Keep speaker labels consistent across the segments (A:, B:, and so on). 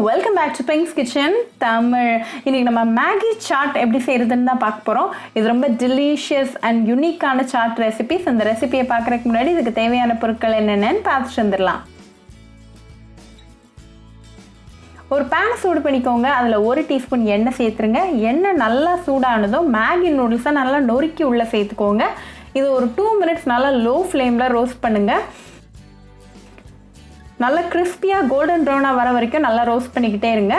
A: Welcome back to pinks kitchen Tamil. இன்னைக்கு நம்ம Maggi chat எப்படி செய்யறதுன்னு தான் பார்க்க போகிறோம். இது ரொம்ப டெலிஷியஸ் அண்ட் யூனிக்கான சாட் ரெசிபிஸ். அந்த ரெசிபியை பார்க்குறதுக்கு முன்னாடி இதுக்கு தேவையான பொருட்கள் என்னென்னு பார்த்துட்டு வந்துடலாம். ஒரு பேன் சூடு பண்ணிக்கோங்க. அதில் 1 டீஸ்பூன் எண்ணெய் சேர்த்துருங்க. எண்ணெய் நல்லா சூடானதும் மேகி நூடுல்ஸை நல்லா நொறுக்கி உள்ளே சேர்த்துக்கோங்க. இது ஒரு 2 மினிட்ஸ் நல்லா லோ ஃப்ளேமில் ரோஸ்ட் பண்ணுங்கள். நல்லா கிறிஸ்பியாக கோல்டன் ப்ரௌனாக வர வரைக்கும் நல்லா ரோஸ்ட் பண்ணிக்கிட்டே இருங்க.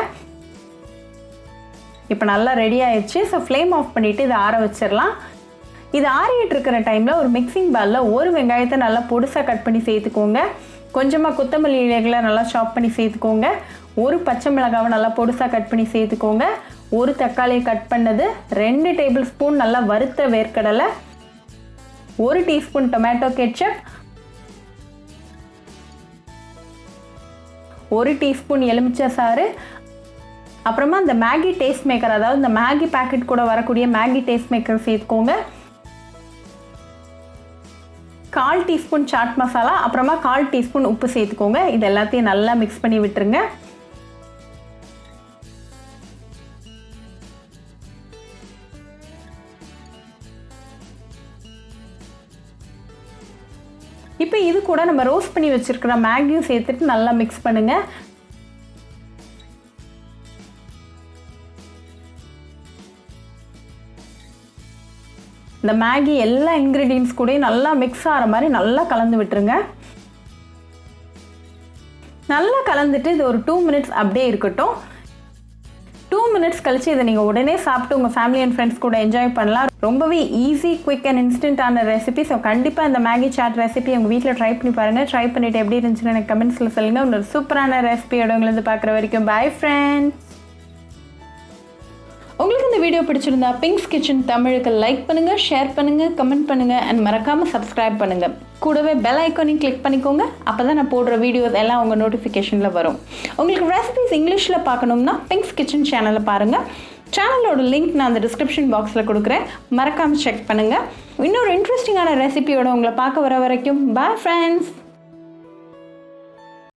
A: இப்போ நல்லா ரெடி ஆயிடுச்சு. ஸோ ஃப்ளேம் ஆஃப் பண்ணிவிட்டு இதை ஆற வச்சிடலாம். இது ஆறிட்டு இருக்கிற டைமில் ஒரு மிக்சிங் பவுலில் 1 வெங்காயத்தை நல்லா பொடிசாக கட் பண்ணி சேர்த்துக்கோங்க. கொஞ்சமாக கொத்தமல்லி இலைகளை நல்லா சாப் பண்ணி சேர்த்துக்கோங்க. 1 பச்சை மிளகாவை நல்லா பொடிசாக கட் பண்ணி சேர்த்துக்கோங்க. 1 தக்காளியை கட் பண்ணது, 2 டேபிள் ஸ்பூன் நல்லா வறுத்த வேர்க்கடலை, 1 டீஸ்பூன் டொமேட்டோ கெட்சப், 1 டீஸ்பூன் எலுமிச்சை சாறு, அப்புறமா இந்த மேகி டேஸ்ட் மேக்கர், அதாவது இந்த மேகி பேக்கெட் கூட வரக்கூடிய மேகி டேஸ்ட் மேக்கர் சேர்த்துக்கோங்க. 1/4 டீஸ்பூன் சாட் மசாலா, அப்புறமா 1/4 டீஸ்பூன் உப்பு சேர்த்துக்கோங்க. இது எல்லாத்தையும் நல்லா மிக்ஸ் பண்ணி விட்டுருங்க. இப்போ இது கூட நம்ம ரோஸ்ட் பண்ணி வச்சிருக்கிற மேகியும் சேர்த்துட்டு நல்லா மிக்ஸ் பண்ணுங்க. இந்த மேகி எல்லா இன்கிரீடியன்ட்ஸ் கூட நல்லா மிக்ஸ் ஆகிற மாதிரி நல்லா கலந்து விட்டுருங்க. நல்லா கலந்துட்டு இது ஒரு 2 மினிட்ஸ் அப்படியே இருக்கட்டும். 2 மினிட்ஸ் கழிச்சு இதை நீங்கள் உடனே சாப்பிட்டு உங்கள் ஃபேமிலி அண்ட் ஃப்ரெண்ட்ஸ் கூட என்ஜாய் பண்ணலாம். ரொம்பவே ஈஸி, குவிக் அண்ட் இன்ஸ்டன்டான ரெசிபி. ஸோ கண்டிப்பாக இந்த மேகி சாட் ரெசிபி உங்கள் வீட்டில் ட்ரை பண்ணி பாருங்கள். ட்ரை பண்ணிவிட்டு எப்படி இருந்துச்சுன்னு எனக்கு கமெண்ட்ஸில் சொல்லுங்கள். ஒரு சூப்பரான ரெசிபியோட உங்களை பார்க்குற வரைக்கும் பாய் ஃப்ரெண்ட்ஸ். உங்களுக்கு இந்த வீடியோ பிடிச்சிருந்தா பிங்க்ஸ் கிச்சன் தமிழுக்கு லைக் பண்ணுங்கள், ஷேர் பண்ணுங்கள், கமெண்ட் பண்ணுங்கள் அண்ட் மறக்காமல் சப்ஸ்கிரைப் பண்ணுங்கள். கூடவே பெல் ஐக்கானையும் கிளிக் பண்ணிக்கோங்க. அப்போ தான் நான் போடுற வீடியோஸ் எல்லாம் உங்கள் நோட்டிஃபிகேஷனில் வரும். உங்களுக்கு ரெசிபிஸ் இங்கிலீஷில் பார்க்கணும்னா பிங்க்ஸ் கிச்சன் சேனலை பாருங்கள். சேனலோட லிங்க் நான் அந்த டிஸ்கிரிப்ஷன் பாக்ஸில் கொடுக்குறேன். மறக்காமல் செக் பண்ணுங்கள். இன்னொரு இன்ட்ரெஸ்டிங்கான ரெசிபியோட உங்களை பார்க்க வர வரைக்கும் பாய் ஃப்ரெண்ட்ஸ்.